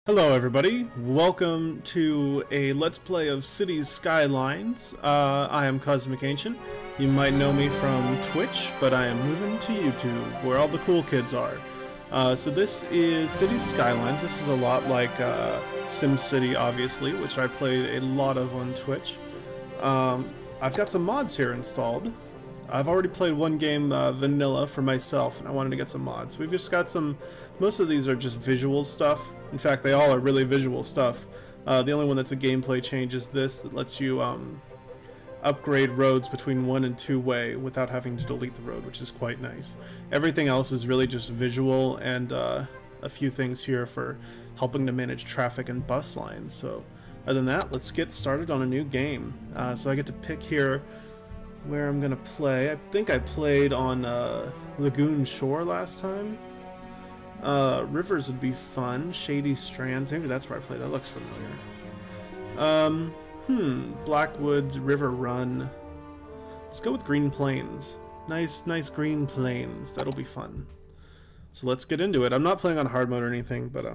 Hello everybody, welcome to a Let's Play of Cities Skylines. I am Cosmic Ancient. You might know me from Twitch, but I am moving to YouTube, where all the cool kids are. So this is Cities Skylines. This is a lot like SimCity, obviously, which I played a lot of on Twitch. I've got some mods here installed. I've already played one game, vanilla, for myself, and I wanted to get some mods. We've just got some, most of these are just visual stuff. In fact, they all are really visual stuff. The only one that's a gameplay change is this, that lets you upgrade roads between 1- and 2-way without having to delete the road, which is quite nice. Everything else is really just visual, and a few things here for helping to manage traffic and bus lines. So other than that, let's get started on a new game. So I get to pick here where I'm gonna play. I think I played on Lagoon Shore last time. Rivers would be fun. Shady Strands, maybe that's where I played. That looks familiar. Blackwoods, River Run. Let's go with Green Plains. Nice Green Plains. That'll be fun. So let's get into it. I'm not playing on hard mode or anything, but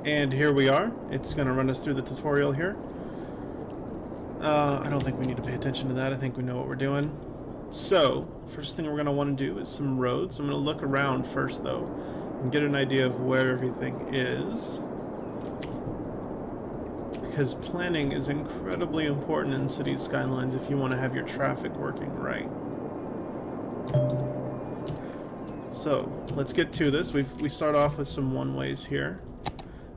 and here we are. It's gonna run us through the tutorial here. I don't think we need to pay attention to that. I think we know what we're doing. So, first thing we're going to want to do is some roads. I'm going to look around first, though, and get an idea of where everything is. Because planning is incredibly important in Cities Skylines if you want to have your traffic working right. So, let's get to this. We start off with some one-ways here.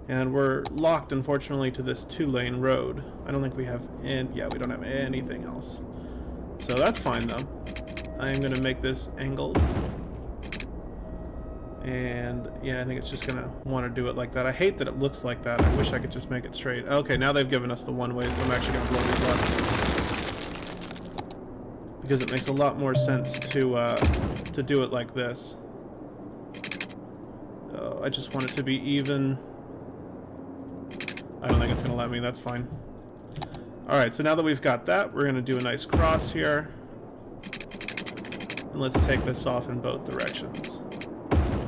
And we're locked, unfortunately, to this 2-lane road. I don't think we have yeah, we don't have anything else. So that's fine, though. I am going to make this angled. And, yeah, I think it's just going to want to do it like that. I hate that it looks like that. I wish I could just make it straight. Okay, now they've given us the one-way, so I'm actually going to blow these up. Because it makes a lot more sense to do it like this. I just want it to be even. I don't think it's going to let me, that's fine. Alright, so now that we've got that, we're going to do a nice cross here. And let's take this off in both directions.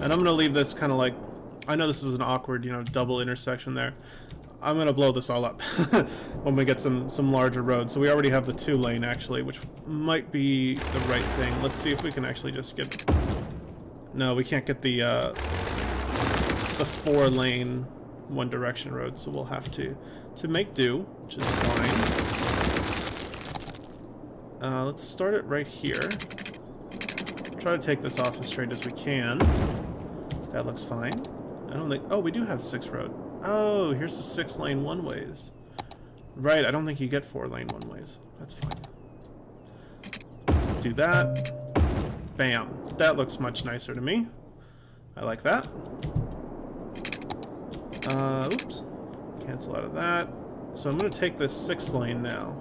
And I'm going to leave this kind of like, I know this is an awkward, double intersection there. I'm going to blow this all up when we get some larger roads. So we already have the 2-lane actually, which might be the right thing. Let's see if we can actually just get... No, we can't get the 4-lane one direction road, so we'll have to make do, which is fine. Let's start it right here. Try to take this off as straight as we can. That looks fine. I don't think... Oh, we do have 6 road. Oh, here's the 6-lane one-ways. Right, I don't think you get 4-lane one-ways. That's fine. Let's do that. Bam. That looks much nicer to me. I like that. Oops. Cancel out of that. So I'm going to take this 6-lane now,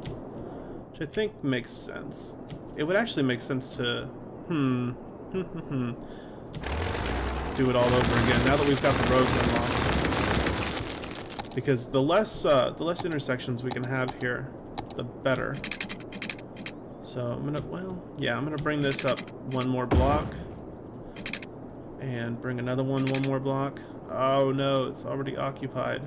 which I think makes sense. It would actually make sense to, do it all over again now that we've got the roads unlocked. Because the less intersections we can have here, the better. So I'm going to, I'm going to bring this up 1 more block. And bring another one more block. Oh no, it's already occupied.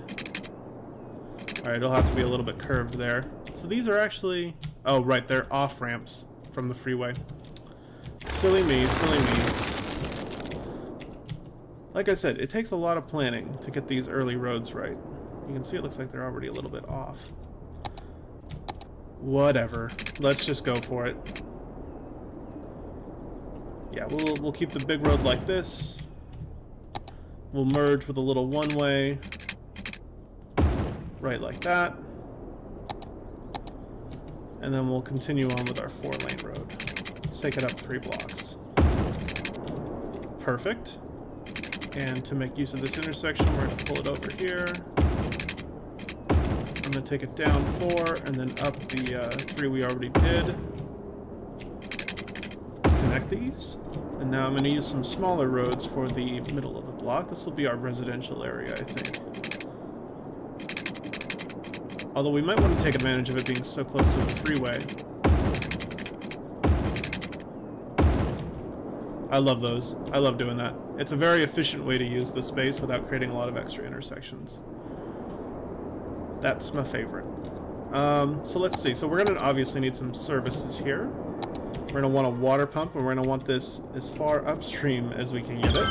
Alright, it'll have to be a little bit curved there. So these are actually... Oh, right, they're off-ramps from the freeway. Silly me, silly me. Like I said, it takes a lot of planning to get these early roads right. You can see it looks like they're already a little bit off. Whatever. Let's just go for it. Yeah, we'll keep the big road like this. We'll merge with a little one-way. Right like that. And then we'll continue on with our 4-lane road. Let's take it up 3 blocks. Perfect. And to make use of this intersection, we're going to pull it over here. I'm going to take it down 4 and then up the 3 we already did. Connect these. And now I'm going to use some smaller roads for the middle of the block. This will be our residential area, I think. Although we might want to take advantage of it being so close to the freeway. I love those. I love doing that. It's a very efficient way to use the space without creating a lot of extra intersections. That's my favorite. So let's see. So we're going to obviously need some services here. We're going to want a water pump, and we're going to want this as far upstream as we can get it.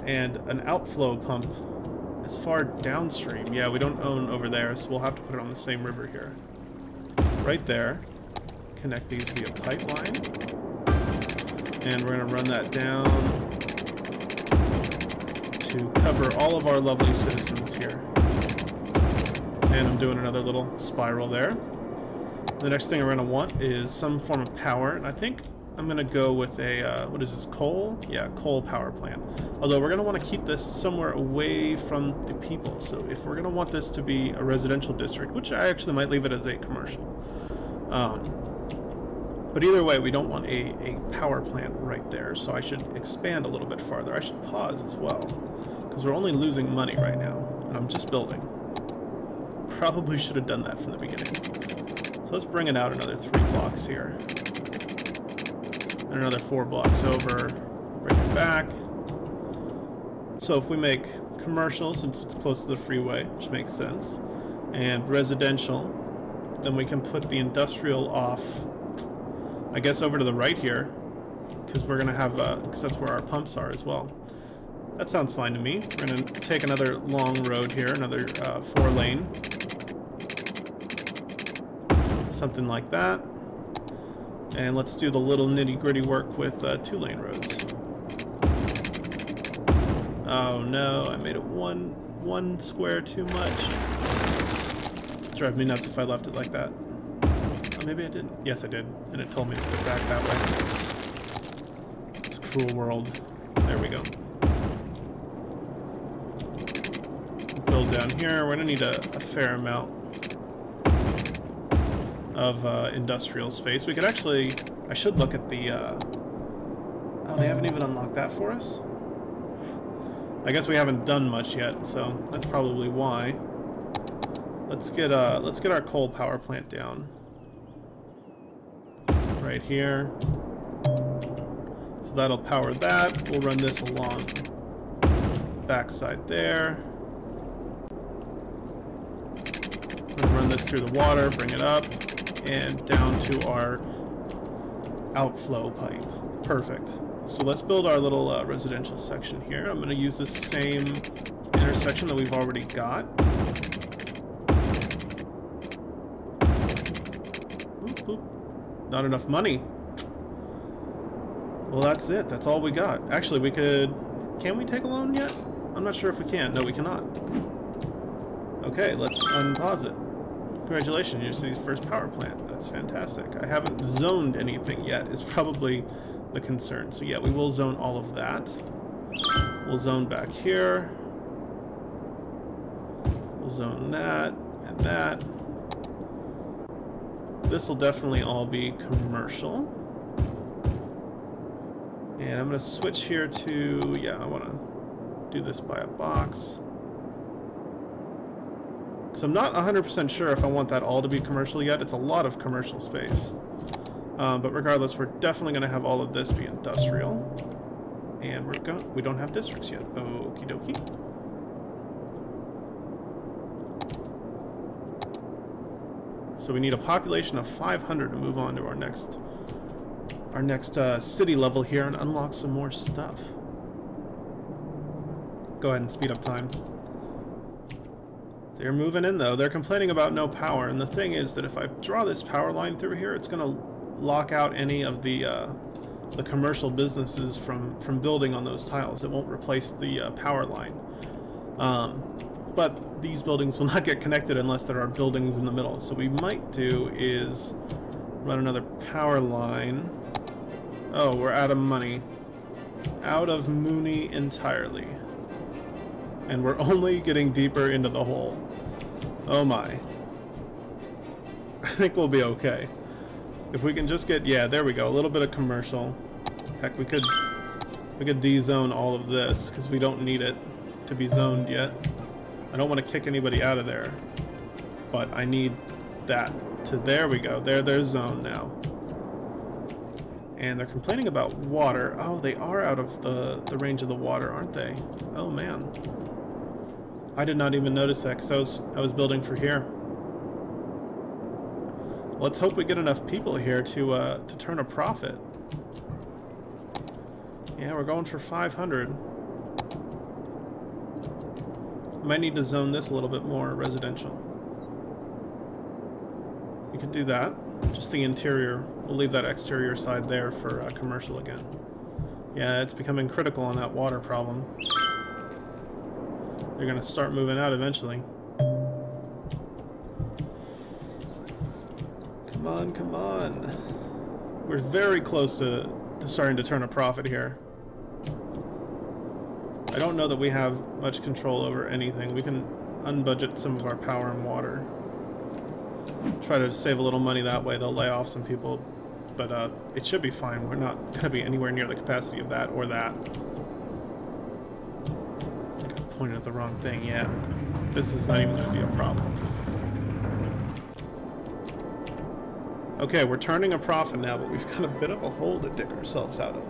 And an outflow pump as far downstream. Yeah, we don't own over there, so we'll have to put it on the same river here. Right there. Connect these via pipeline. And we're going to run that down to cover all of our lovely citizens here. And I'm doing another little spiral there. The next thing we're going to want is some form of power, and I think I'm going to go with a, what is this, coal? Yeah, coal power plant. Although we're going to want to keep this somewhere away from the people, so if we're going to want this to be a residential district, which I actually might leave it as a commercial. But either way, we don't want a power plant right there, so I should expand a little bit farther. I should pause as well, because we're only losing money right now, and I'm just building. Probably should have done that from the beginning. So let's bring it out another 3 blocks here. And another 4 blocks over, bring it back. So if we make commercial, since it's close to the freeway, which makes sense, and residential, then we can put the industrial off, I guess, over to the right here, because we're going to have, because that's where our pumps are as well. That sounds fine to me. We're going to take another long road here, another 4-lane. Something like that. And let's do the little nitty-gritty work with 2-lane roads. Oh no, I made it one square too much. It'd drive me nuts if I left it like that. Oh, maybe I didn't. Yes, I did. And it told me to go back that way. It's a cruel world. There we go. Build down here. We're going to need a fair amount of industrial space. We could actually... I should look at the... Oh, they haven't even unlocked that for us? I guess we haven't done much yet, so that's probably why. Let's get our coal power plant down. Right here. So that'll power that. We'll run this along backside there. Run this through the water, bring it up, and down to our outflow pipe. Perfect. So let's build our little residential section here. I'm going to use the same intersection that we've already got. Boop, boop. Not enough money. Well, that's it. That's all we got. Actually, we could... Can we take a loan yet? I'm not sure if we can. No, we cannot. Okay, let's unpause it. Congratulations, you're City's first power plant. That's fantastic. I haven't zoned anything yet, is probably the concern. So yeah, we will zone all of that. We'll zone back here. We'll zone that and that. This will definitely all be commercial. And I'm going to switch here to, yeah, I want to do this by a box. So I'm not 100% sure if I want that all to be commercial yet. It's a lot of commercial space. But regardless, we're definitely going to have all of this be industrial. And we don't have districts yet. Okie dokie. So we need a population of 500 to move on to our next city level here and unlock some more stuff. Go ahead and speed up time. They're moving in though. They're complaining about no power, and the thing is that if I draw this power line through here, it's going to lock out any of the commercial businesses from building on those tiles. It won't replace the power line. But these buildings will not get connected unless there are buildings in the middle. So what we might do is run another power line. Oh, we're out of money. Out of Mooney entirely. And we're only getting deeper into the hole. Oh my. I think we'll be okay. If we can just get, yeah, there we go, a little bit of commercial. Heck, we could de-zone all of this because we don't need it to be zoned yet. I don't want to kick anybody out of there, but I need that to, there we go, they're zoned now. And they're complaining about water. Oh, they are out of the range of the water, aren't they? Oh, man. I did not even notice that because I was building for here. Let's hope we get enough people here to turn a profit. Yeah, we're going for 500. I might need to zone this a little bit more residential. We could do that. Just the interior. We'll leave that exterior side there for commercial again. Yeah, it's becoming critical on that water problem. They're going to start moving out eventually. Come on, come on. We're very close to starting to turn a profit here. I don't know that we have much control over anything. We can unbudget some of our power and water. Try to save a little money that way. They'll lay off some people, but it should be fine. We're not going to be anywhere near the capacity of that or that. I think I pointed at the wrong thing. Yeah, this is not even going to be a problem. Okay, we're turning a profit now, but we've got a bit of a hole to dig ourselves out of.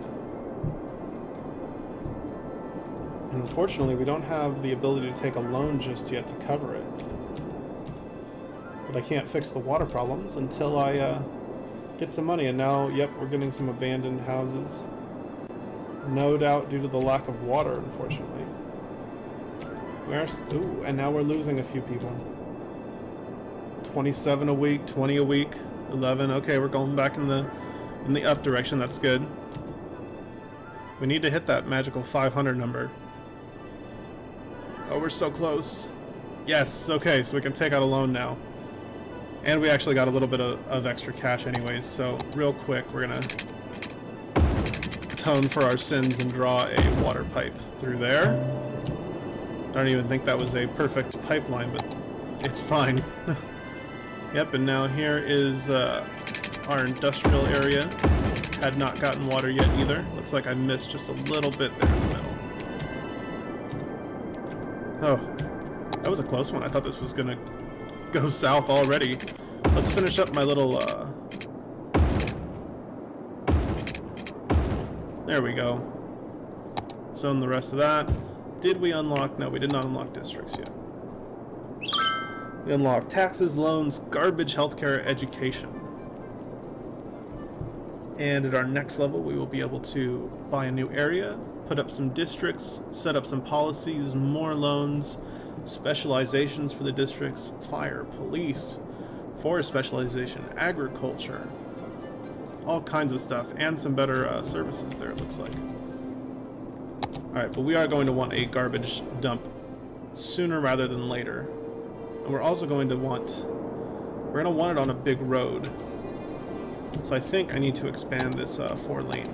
And unfortunately, we don't have the ability to take a loan just yet to cover it. But I can't fix the water problems until I get some money. And now, yep, we're getting some abandoned houses. No doubt due to the lack of water, unfortunately. Ooh, and now we're losing a few people. 27 a week, 20 a week, 11. Okay, we're going back in the up direction. That's good. We need to hit that magical 500 number. Oh, we're so close. Yes, okay, so we can take out a loan now. And we actually got a little bit of extra cash anyways, so real quick, we're gonna atone for our sins and draw a water pipe through there. I don't even think that was a perfect pipeline, but it's fine. Yep, and now here is our industrial area. Had not gotten water yet either. Looks like I missed just a little bit there in the middle. Oh, that was a close one. I thought this was gonna go south already. Let's finish up my little there we go. Zone the rest of that. Did we unlock? No, we did not unlock districts yet. We unlocked taxes, loans, garbage, healthcare, education. And at our next level, we will be able to buy a new area, put up some districts, set up some policies, more loans, specializations for the districts, fire, police, forest specialization, agriculture, all kinds of stuff, and some better services there, it looks like. Alright, but we are going to want a garbage dump sooner rather than later. And we're also going to want, we're going to want it on a big road. So I think I need to expand this 4-lane.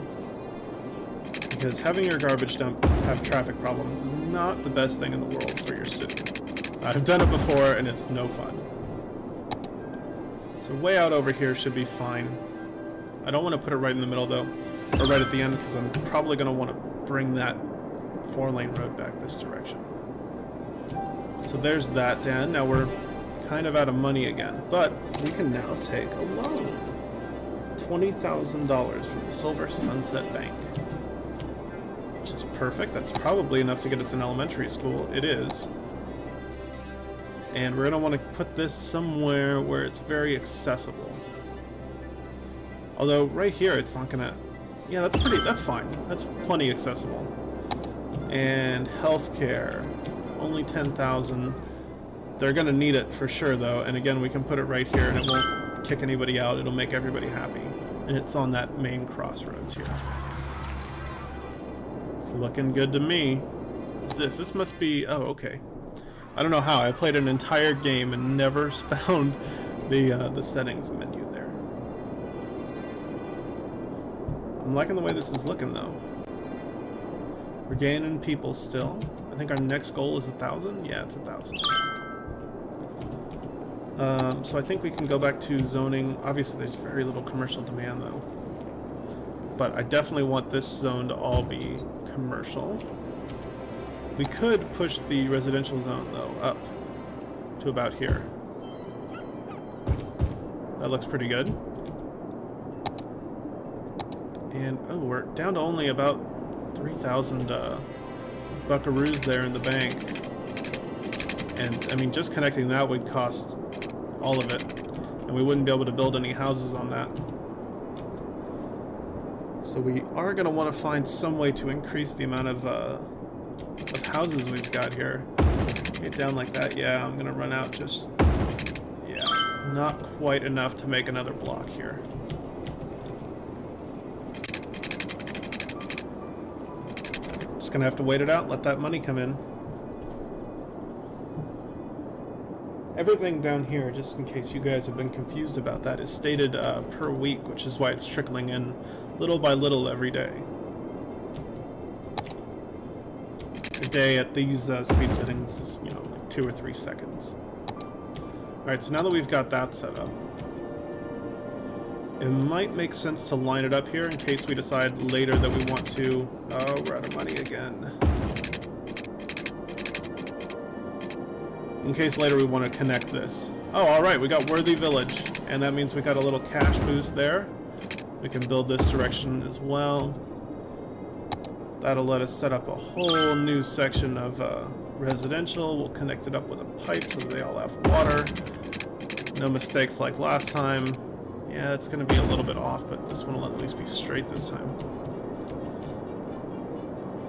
Because having your garbage dump have traffic problems is not the best thing in the world for your city. I've done it before and it's no fun. So way out over here should be fine. I don't want to put it right in the middle though, or right at the end, because I'm probably going to want to bring that 4-lane road back this direction. So there's that done. Now we're kind of out of money again, but we can now take a loan. $20,000 from the Silver Sunset Bank. Which is perfect. That's probably enough to get us in elementary school. It is. And we're going to want to put this somewhere where it's very accessible. Although right here it's not going to... Yeah, that's fine. That's plenty accessible. And healthcare. Only 10,000. They're going to need it for sure though. And again, we can put it right here and it won't kick anybody out. It'll make everybody happy. And it's on that main crossroads here. It's looking good to me. What is this? This must be... Oh, okay. I don't know how. I played an entire game and never found the settings menu there. I'm liking the way this is looking though. We're gaining people still. I think our next goal is 1,000. Yeah, it's 1,000. So I think we can go back to zoning. Obviously, there's very little commercial demand though. But I definitely want this zone to all be commercial. We could push the residential zone though up to about here. That looks pretty good. And, oh, we're down to only about 3,000 buckaroos there in the bank. And, I mean, just connecting that would cost all of it. And we wouldn't be able to build any houses on that. So we are going to want to find some way to increase the amount of houses we've got here. Get down like that. Yeah, I'm going to run out just... yeah, not quite enough to make another block here. Just going to have to wait it out, let that money come in. Everything down here, just in case you guys have been confused about that, is stated per week, which is why it's trickling in little by little every day. A day at these speed settings is, you know, like 2 or 3 seconds. Alright, so now that we've got that set up, it might make sense to line it up here in case we decide later that we want to... oh, we're out of money again. In case later we want to connect this. Oh, alright, we got Worthy Village, and that means we got a little cash boost there. We can build this direction as well. That'll let us set up a whole new section of residential. We'll connect it up with a pipe so that they all have water. No mistakes like last time. Yeah, it's going to be a little bit off, but this one will at least be straight this time.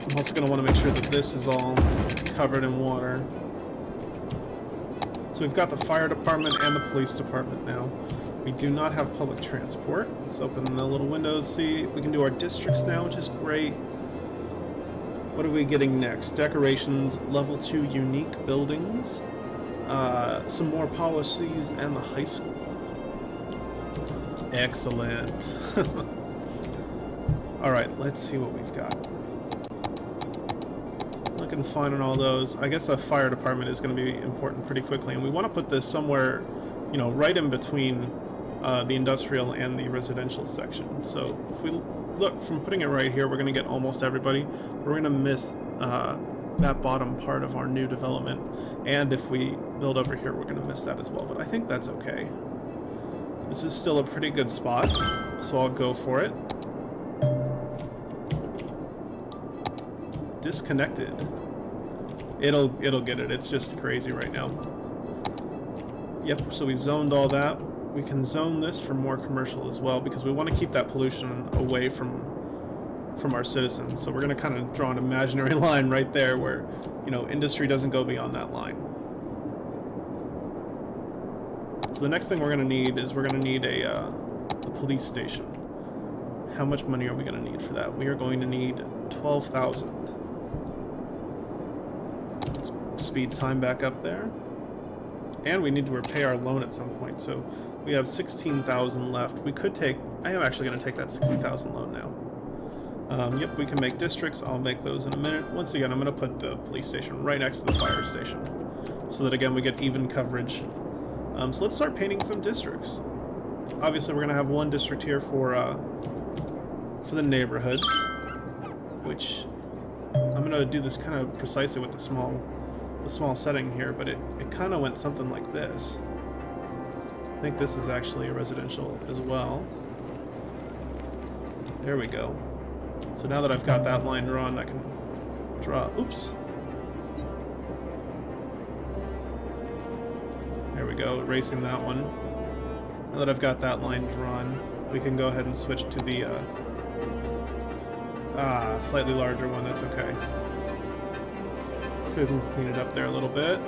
I'm also going to want to make sure that this is all covered in water. So we've got the fire department and the police department now. We do not have public transport. Let's open the little windows, see. We can do our districts now, which is great. What are we getting next? Decorations, level 2 unique buildings, some more policies, and the high school. Excellent. Alright, let's see what we've got. Looking fine on all those. I guess a fire department is going to be important pretty quickly, and we want to put this somewhere, you know, right in between the industrial and the residential section. So if we look from putting it right here, we're going to get almost everybody. We're going to miss that bottom part of our new development, and if we build over here, we're going to miss that as well, but I think that's okay. This is still a pretty good spot, so I'll go for it. Disconnected. It'll get it. It's just crazy right now. Yep, so we've zoned all that. We can zone this for more commercial as well because we want to keep that pollution away from our citizens. So we're going to kind of draw an imaginary line right there where, you know, industry doesn't go beyond that line. So the next thing we're going to need is we're going to need a police station. How much money are we going to need for that? We are going to need 12,000. Let's speed time back up there. And we need to repay our loan at some point, so we have 16,000 left. We could take... I am actually going to take that 60,000 loan now. Yep, we can make districts. I'll make those in a minute. Once again, I'm going to put the police station right next to the fire station, so that, again, we get even coverage. So let's start painting some districts. Obviously, we're going to have one district here for the neighborhoods, which I'm going to do this kind of precisely with the small setting here, but it kind of went something like this. I think this is actually a residential as well. There we go. So now that I've got that line drawn, I can draw... oops. There we go, erasing that one. Now that I've got that line drawn, we can go ahead and switch to the slightly larger one. That's okay. Could clean it up there a little bit.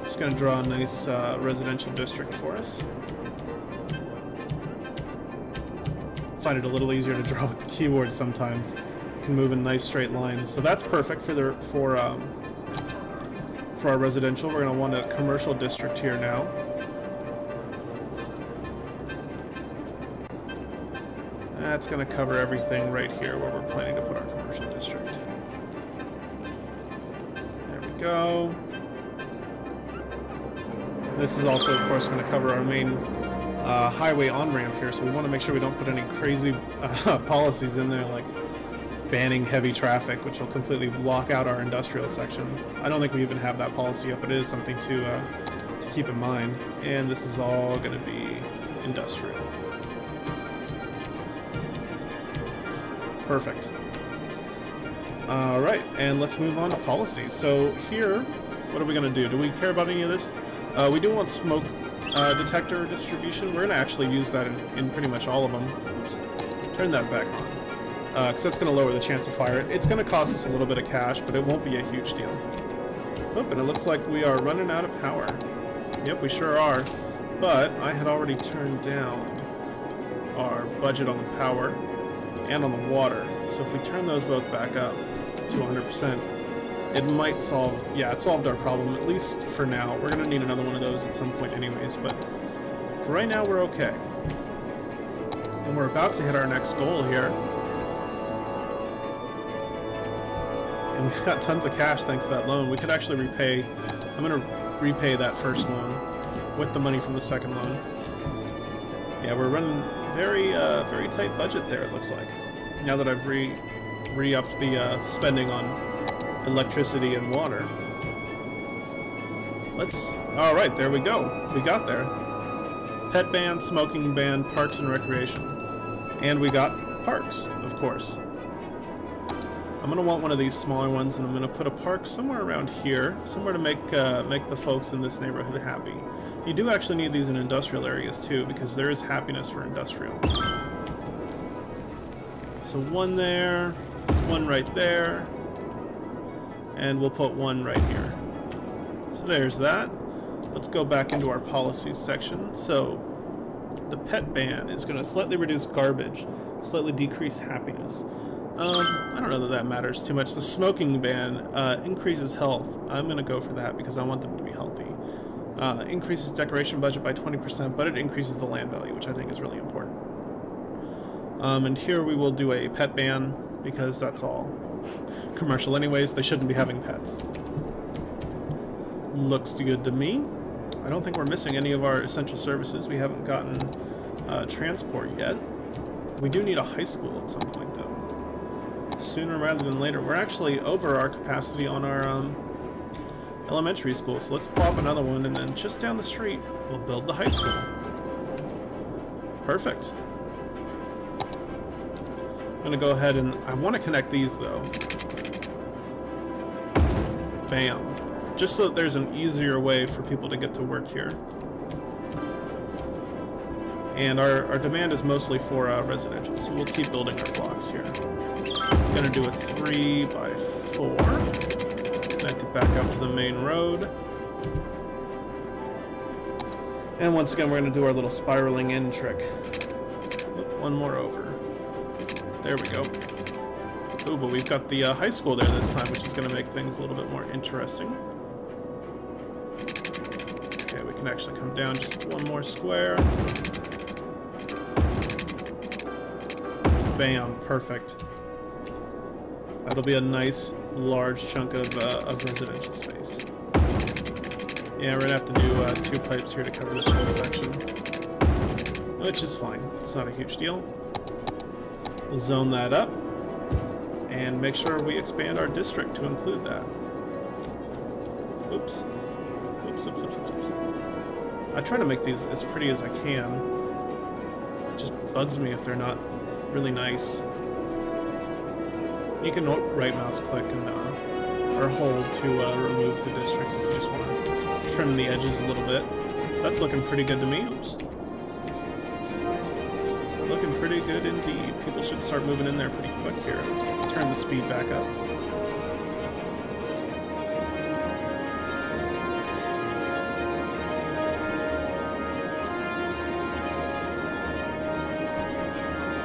Just gonna draw a nice residential district for us. Find it a little easier to draw with the keyboard sometimes. Can move in nice straight lines. So that's perfect for our residential. We're gonna want a commercial district here now. That's gonna cover everything right here where we're planning to put our commercial district. There we go. This is also, of course, going to cover our main highway on-ramp here, so we want to make sure we don't put any crazy policies in there, like banning heavy traffic, which will completely block out our industrial section. I don't think we even have that policy up, but it is something to keep in mind. And this is all going to be industrial. Perfect. Alright, and let's move on to policy. So here, what are we going to do? Do we care about any of this? We do want smoke detector distribution. We're going to actually use that in pretty much all of them. Oops. Turn that back on. Because that's going to lower the chance of fire. It's going to cost us a little bit of cash, but it won't be a huge deal. Oh, and it looks like we are running out of power. Yep, we sure are. But I had already turned down our budget on the power and on the water. So if we turn those both back up to 100%, it might solve... Yeah, it solved our problem, at least for now. We're going to need another one of those at some point anyways, but for right now we're okay. And we're about to hit our next goal here. And we've got tons of cash thanks to that loan. We could actually repay... I'm going to repay that first loan with the money from the second loan. Yeah, we're running very tight budget there, it looks like. Now that I've re-upped the spending on electricity and water. Alright, there we go. We got there. Pet ban, smoking ban, parks and recreation. And we got parks, of course. I'm going to want one of these smaller ones, and I'm going to put a park somewhere around here, somewhere to make the folks in this neighborhood happy. You do actually need these in industrial areas too, because there is happiness for industrial. So one there, one right there, and we'll put one right here. So there's that. Let's go back into our policies section. So the pet ban is going to slightly reduce garbage, slightly decrease happiness. I don't know that that matters too much. The smoking ban increases health. I'm going to go for that because I want them to be healthy. Increases decoration budget by 20%, but it increases the land value, which I think is really important. And here we will do a pet ban because that's all commercial anyways. They shouldn't be having pets. Looks good to me. I don't think we're missing any of our essential services. We haven't gotten transport yet. We do need a high school at some point though. Sooner rather than later. We're actually over our capacity on our elementary school, so let's pop another one, and then just down the street we'll build the high school. Perfect. I'm gonna go ahead and I want to connect these though. Bam. Just so that there's an easier way for people to get to work here. And our demand is mostly for residential, so we'll keep building our blocks here. I'm gonna do a 3x4. Connect it back up to the main road. And once again, we're gonna do our little spiraling in trick. One more over. There we go. Ooh, but we've got the high school there this time, which is gonna make things a little bit more interesting. Okay, we can actually come down just one more square. Bam, perfect. That'll be a nice, large chunk of residential space. Yeah, we're gonna have to do 2 pipes here to cover this whole section, which is fine. It's not a huge deal. We'll zone that up and make sure we expand our district to include that. Oops. Oops, oops, oops, oops, oops. I try to make these as pretty as I can. It just bugs me if they're not really nice. You can right mouse click and or hold to remove the districts if you just want to trim the edges a little bit. That's looking pretty good to me. Oops. Looking pretty good indeed. People should start moving in there pretty quick here. Let's turn the speed back up.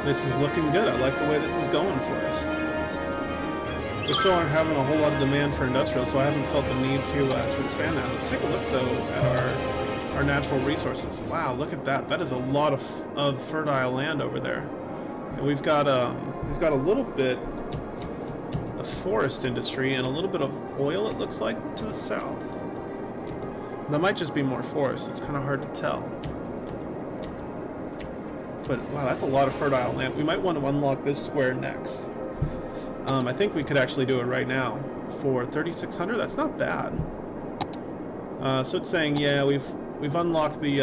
This is looking good. I like the way this is going for us. We still aren't having a whole lot of demand for industrial, so I haven't felt the need to expand that. Let's take a look though at our natural resources. Wow, look at that. That is a lot of fertile land over there. And we've got a little bit of forest industry and a little bit of oil, it looks like, to the south. That might just be more forest. It's kind of hard to tell. But wow, that's a lot of fertile land. We might want to unlock this square next. I think we could actually do it right now for 3,600. That's not bad. So it's saying, yeah, we've unlocked the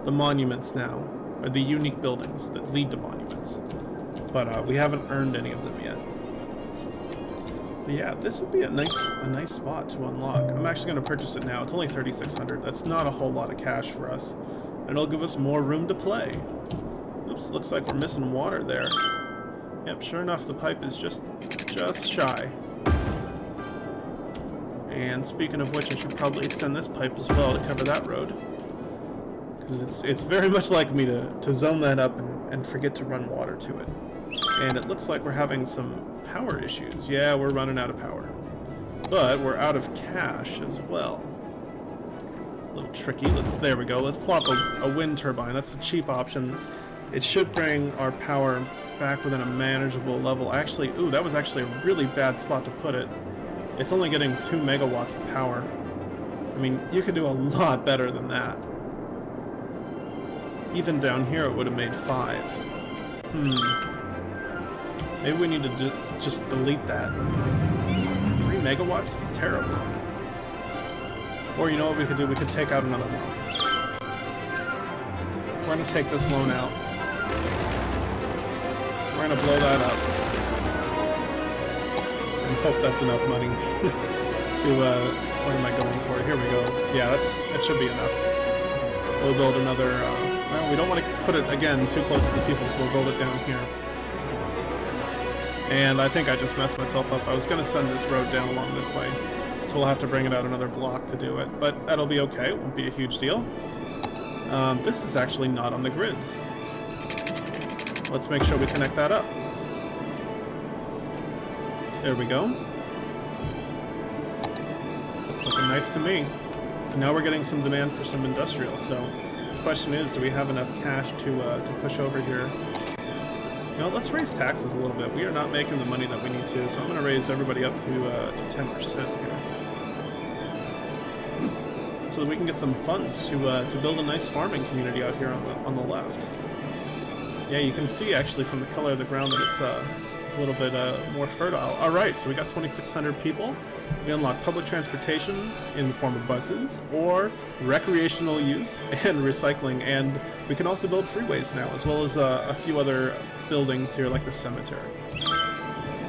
monuments now, or the unique buildings that lead to monuments. but we haven't earned any of them yet. But yeah, this would be a nice spot to unlock. I'm actually going to purchase it now. It's only 3,600. That's not a whole lot of cash for us. And it'll give us more room to play. Oops, looks like we're missing water there. Yep, sure enough, the pipe is just shy. And speaking of which, I should probably extend this pipe as well to cover that road. Because it's very much like me to zone that up and forget to run water to it. And it looks like we're having some power issues. Yeah, we're running out of power. But we're out of cash as well. A little tricky. There we go. Let's plop a wind turbine. That's a cheap option. It should bring our power back within a manageable level. Actually, ooh, that was actually a really bad spot to put it. It's only getting 2 megawatts of power. I mean, you could do a lot better than that. Even down here it would have made 5. Maybe we need to just delete that. 3 megawatts? It's terrible. Or you know what we could do? We could take out another loan. We're going to take this loan out. We're going to blow that up. And hope that's enough money to, what am I going for? Here we go. Yeah, that should be enough. We'll build another, well, we don't want to put it, again, too close to the people, so we'll build it down here. And I think I just messed myself up. I was going to send this road down along this way. So we'll have to bring it out another block to do it. But that'll be okay. It won't be a huge deal. This is actually not on the grid. Let's make sure we connect that up. There we go. That's looking nice to me. And now we're getting some demand for some industrial. So the question is, do we have enough cash to push over here? You know, let's raise taxes a little bit. We are not making the money that we need to, so I'm going to raise everybody up to 10% here. So that we can get some funds to build a nice farming community out here on the left. Yeah, you can see actually from the color of the ground that it's a little bit more fertile. Alright, so we got 2,600 people. We unlock public transportation in the form of buses, or recreational use and recycling, and we can also build freeways now, as well as a few other buildings here like the cemetery.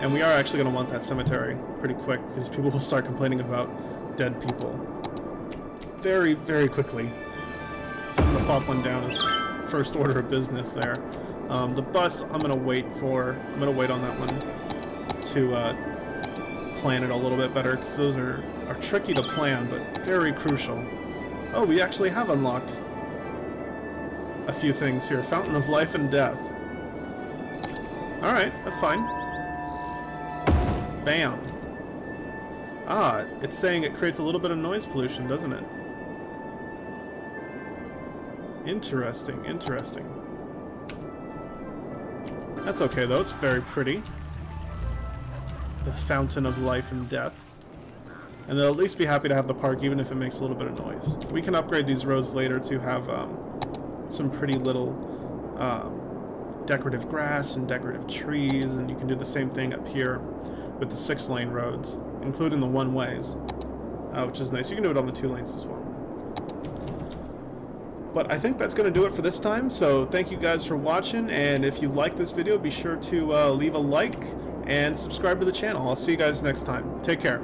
And we are actually going to want that cemetery pretty quick, because people will start complaining about dead people very, very quickly. So I'm going to pop one down as first order of business there. The bus, I'm going to wait on that one to plan it a little bit better, because those are tricky to plan, but very crucial. Oh, we actually have unlocked a few things here. Fountain of Life and Death. Alright, that's fine. Bam. Ah, it's saying it creates a little bit of noise pollution, doesn't it? Interesting, interesting. That's okay though, it's very pretty. The Fountain of Life and Death. And they'll at least be happy to have the park, even if it makes a little bit of noise. We can upgrade these roads later to have some pretty little decorative grass and decorative trees, and you can do the same thing up here with the 6-lane roads, including the one-ways, which is nice. You can do it on the 2 lanes as well. But I think that's going to do it for this time, so thank you guys for watching, and if you like this video, be sure to leave a like and subscribe to the channel. I'll see you guys next time. Take care.